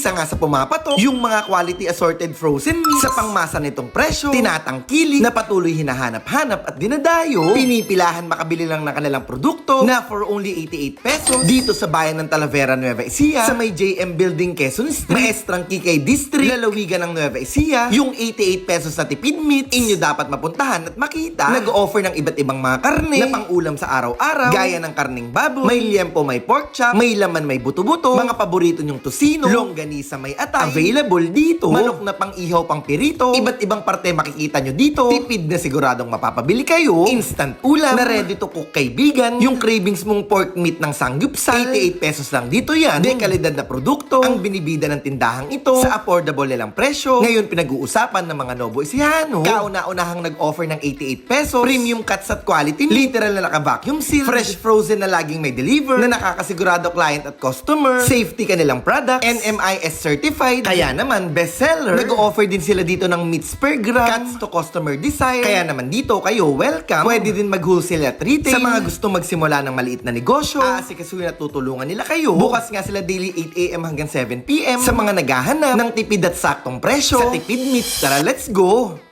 Isa nga sa pumapatok, yung mga quality assorted frozen meats sa pangmasa nitong presyo, tinatangkilik na patuloy hinahanap-hanap at dinadayo, pinipilahan makabili lang ng kanilang produkto na for only 88 pesos dito sa bayan ng Talavera, Nueva Ecija, sa may JM Building, Quezon Street, Maestrang Kikay District, lalawigan ng Nueva Ecija. Yung 88 pesos na tipid meats, inyo dapat mapuntahan at makita. Nag-offer ng iba't ibang mga karne na pang-ulam sa araw-araw, gaya ng karning baboy, may liempo, may pork chop, may laman, may buto-buto, mga paborito nyong tosino, longganisa, may atay, available dito, manok na pang-ihaw, pang pirito, iba't ibang parte makikita nyo dito, tipid na siguradong mapapabili kayo, instant ulam na ready to cook kaibigan, yung cravings mong pork meat ng sangyupsal, 88 pesos lang dito yan, dekalidad na produkto, ang binibida ng tindahang ito, sa affordable nilang presyo. Ngayon pinag-uusapan ng mga Novo Ecijano, kauna-unahang nag-offer ng 88 pesos, premium cuts at quality, literal na naka-vacuum seal, fresh frozen na laging may deliver, na nakakasigurado client at customer, safety kanilang products, NMIS certified, kaya naman bestseller. Nag-offer din sila dito ng meats per gram, cuts to customer desire, kaya naman dito kayo welcome. Pwede din mag-wholesale at retail. Sa mga gusto magsimula ng maliit na negosyo, asikasuhin at tutulungan nila kayo. Bukas nga sila daily 8 AM hanggang 7 PM sa mga naghahanap ng tipid at saktong presyo sa tipid meats. Tara, let's go!